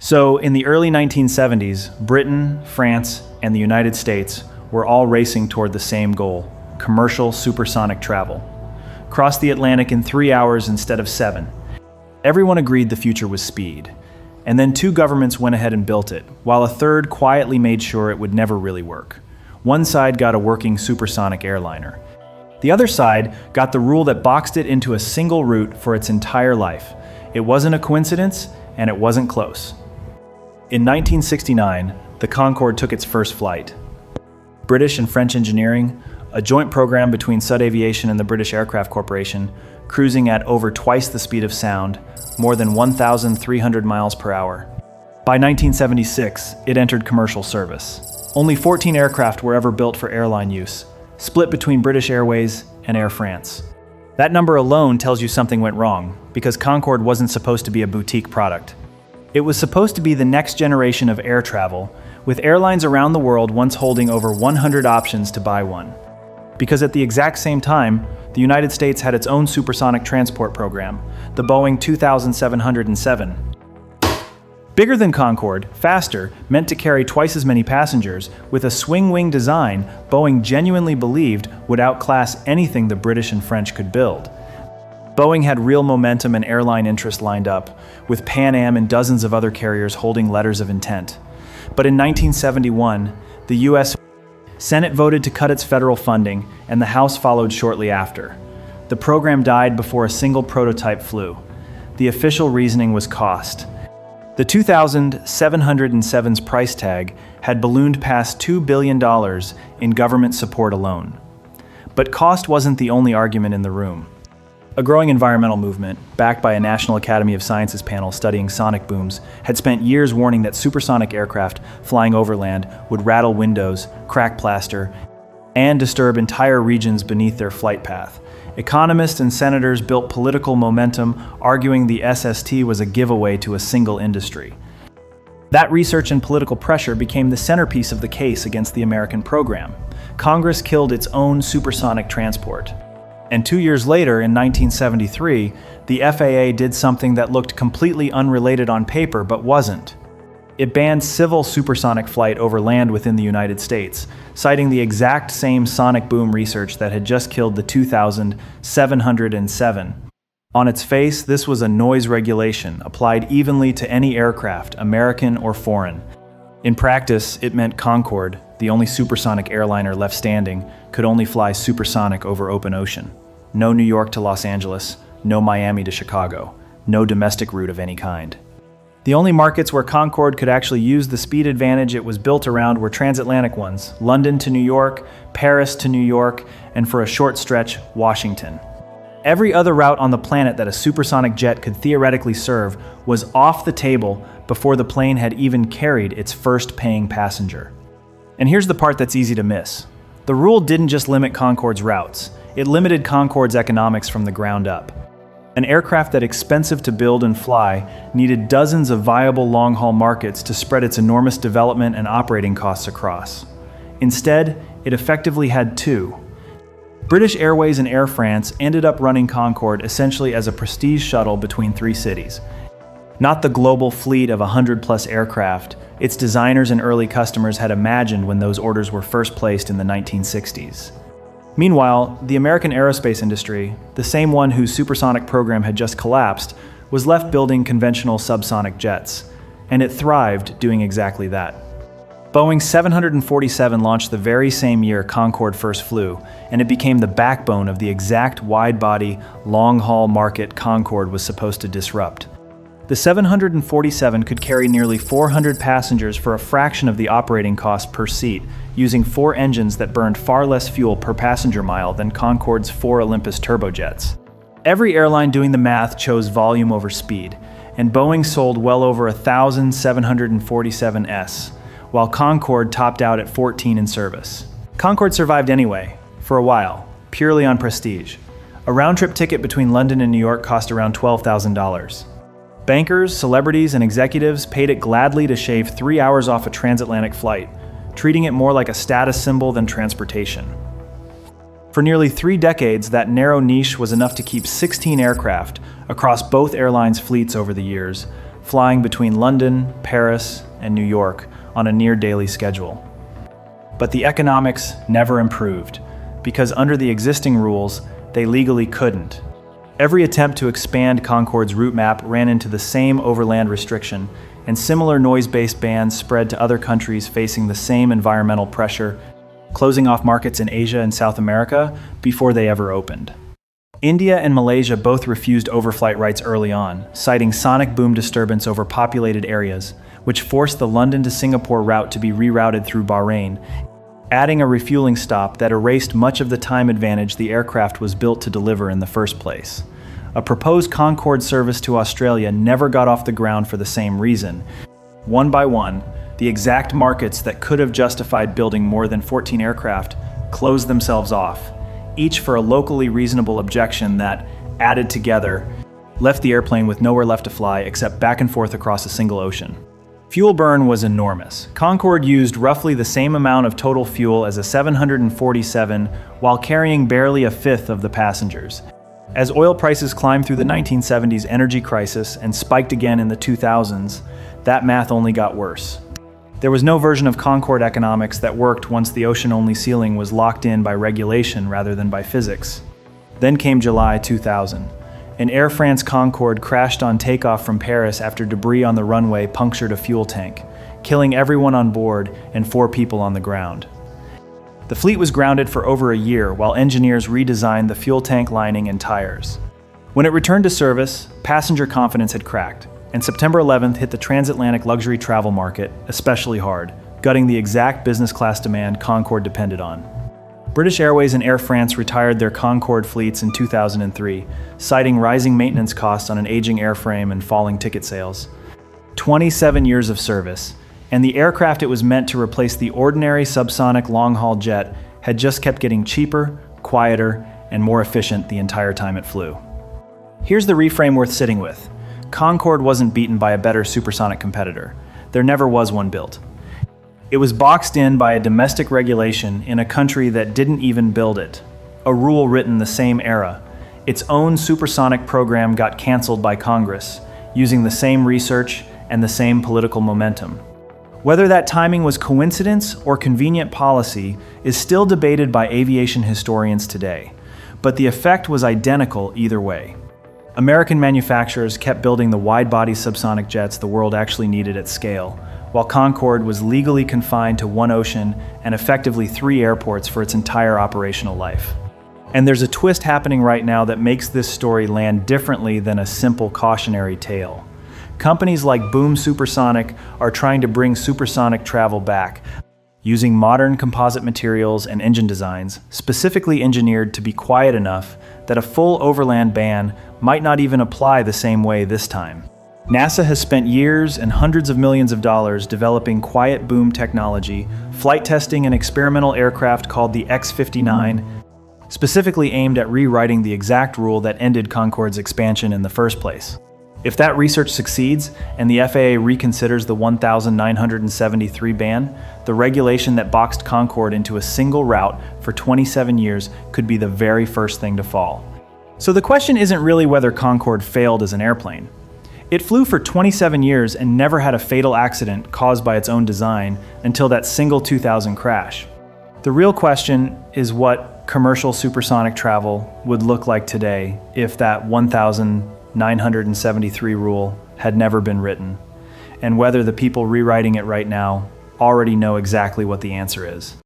So, in the early 1970s, Britain, France, and the United States were all racing toward the same goal: commercial supersonic travel. Cross the Atlantic in 3 hours instead of 7. Everyone agreed the future was speed. And then two governments went ahead and built it, while a third quietly made sure it would never really work. One side got a working supersonic airliner. The other side got the rule that boxed it into a single route for its entire life. It wasn't a coincidence, and it wasn't close. In 1969, the Concorde took its first flight. British and French engineering, a joint program between Aviation and the British Aircraft Corporation, cruising at over twice the speed of sound, more than 1,300 miles per hour. By 1976, it entered commercial service. Only 14 aircraft were ever built for airline use, split between British Airways and Air France. That number alone tells you something went wrong, because Concorde wasn't supposed to be a boutique product. It was supposed to be the next generation of air travel, with airlines around the world once holding over 100 options to buy one. Because at the exact same time, the United States had its own supersonic transport program, the Boeing 2707. Bigger than Concorde, faster, meant to carry twice as many passengers, with a swing-wing design Boeing genuinely believed would outclass anything the British and French could build. Boeing had real momentum and airline interest lined up, with Pan Am and dozens of other carriers holding letters of intent. But in 1971, the U.S. Senate voted to cut its federal funding, and the House followed shortly after. The program died before a single prototype flew. The official reasoning was cost. The 2707's price tag had ballooned past $2 billion in government support alone. But cost wasn't the only argument in the room. A growing environmental movement, backed by a National Academy of Sciences panel studying sonic booms, had spent years warning that supersonic aircraft flying overland would rattle windows, crack plaster, and disturb entire regions beneath their flight path. Economists and senators built political momentum, arguing the SST was a giveaway to a single industry. That research and political pressure became the centerpiece of the case against the American program. Congress killed its own supersonic transport. And 2 years later, in 1973, the FAA did something that looked completely unrelated on paper but wasn't. It banned civil supersonic flight over land within the United States, citing the exact same sonic boom research that had just killed the 2707. On its face, this was a noise regulation applied evenly to any aircraft, American or foreign. In practice, it meant Concorde, the only supersonic airliner left standing, could only fly supersonic over open ocean. No New York to Los Angeles, no Miami to Chicago, no domestic route of any kind. The only markets where Concorde could actually use the speed advantage it was built around were transatlantic ones: London to New York, Paris to New York, and for a short stretch, Washington. Every other route on the planet that a supersonic jet could theoretically serve was off the table before the plane had even carried its first paying passenger. And here's the part that's easy to miss. The rule didn't just limit Concorde's routes, it limited Concorde's economics from the ground up. An aircraft that expensive to build and fly needed dozens of viable long-haul markets to spread its enormous development and operating costs across. Instead, it effectively had two. British Airways and Air France ended up running Concorde essentially as a prestige shuttle between three cities. Not the global fleet of 100-plus aircraft its designers and early customers had imagined when those orders were first placed in the 1960s. Meanwhile, the American aerospace industry, the same one whose supersonic program had just collapsed, was left building conventional subsonic jets, and it thrived doing exactly that. Boeing 747 launched the very same year Concorde first flew, and it became the backbone of the exact wide-body, long-haul market Concorde was supposed to disrupt. The 747 could carry nearly 400 passengers for a fraction of the operating cost per seat, using 4 engines that burned far less fuel per passenger mile than Concorde's 4 Olympus turbojets. Every airline doing the math chose volume over speed, and Boeing sold well over 1,000 747s, while Concorde topped out at 14 in service. Concorde survived anyway, for a while, purely on prestige. A round-trip ticket between London and New York cost around $12,000. Bankers, celebrities, and executives paid it gladly to shave 3 hours off a transatlantic flight, treating it more like a status symbol than transportation. For nearly 3 decades, that narrow niche was enough to keep 16 aircraft, across both airlines' fleets over the years, flying between London, Paris, and New York on a near-daily schedule. But the economics never improved, because under the existing rules, they legally couldn't. Every attempt to expand Concorde's route map ran into the same overland restriction, and similar noise-based bans spread to other countries facing the same environmental pressure, closing off markets in Asia and South America before they ever opened. India and Malaysia both refused overflight rights early on, citing sonic boom disturbance over populated areas, which forced the London to Singapore route to be rerouted through Bahrain, adding a refueling stop that erased much of the time advantage the aircraft was built to deliver in the first place. A proposed Concorde service to Australia never got off the ground for the same reason. One by one, the exact markets that could have justified building more than 14 aircraft closed themselves off, each for a locally reasonable objection that, added together, left the airplane with nowhere left to fly except back and forth across a single ocean. Fuel burn was enormous. Concorde used roughly the same amount of total fuel as a 747 while carrying barely a fifth of the passengers. As oil prices climbed through the 1970s energy crisis and spiked again in the 2000s, that math only got worse. There was no version of Concorde economics that worked once the ocean-only ceiling was locked in by regulation rather than by physics. Then came July 2000. An Air France Concorde crashed on takeoff from Paris after debris on the runway punctured a fuel tank, killing everyone on board and 4 people on the ground. The fleet was grounded for over a year while engineers redesigned the fuel tank lining and tires. When it returned to service, passenger confidence had cracked, and September 11th hit the transatlantic luxury travel market especially hard, gutting the exact business class demand Concorde depended on. British Airways and Air France retired their Concorde fleets in 2003, citing rising maintenance costs on an aging airframe and falling ticket sales. 27 years of service, and the aircraft it was meant to replace the ordinary subsonic long-haul jet had just kept getting cheaper, quieter, and more efficient the entire time it flew. Here's the reframe worth sitting with. Concorde wasn't beaten by a better supersonic competitor. There never was one built. It was boxed in by a domestic regulation in a country that didn't even build it. A rule written the same era. Its own supersonic program got canceled by Congress, using the same research and the same political momentum. Whether that timing was coincidence or convenient policy is still debated by aviation historians today, but the effect was identical either way. American manufacturers kept building the wide-body subsonic jets the world actually needed at scale, while Concorde was legally confined to one ocean and effectively 3 airports for its entire operational life. And there's a twist happening right now that makes this story land differently than a simple cautionary tale. Companies like Boom Supersonic are trying to bring supersonic travel back, using modern composite materials and engine designs specifically engineered to be quiet enough that a full overland ban might not even apply the same way this time. NASA has spent years and hundreds of millions of dollars developing quiet boom technology, flight testing an experimental aircraft called the X-59, specifically aimed at rewriting the exact rule that ended Concorde's expansion in the first place. If that research succeeds and the FAA reconsiders the 1973 ban, the regulation that boxed Concorde into a single route for 27 years could be the very first thing to fall. So the question isn't really whether Concorde failed as an airplane. It flew for 27 years and never had a fatal accident caused by its own design until that single 2000 crash. The real question is what commercial supersonic travel would look like today if that 1973 rule had never been written, and whether the people rewriting it right now already know exactly what the answer is.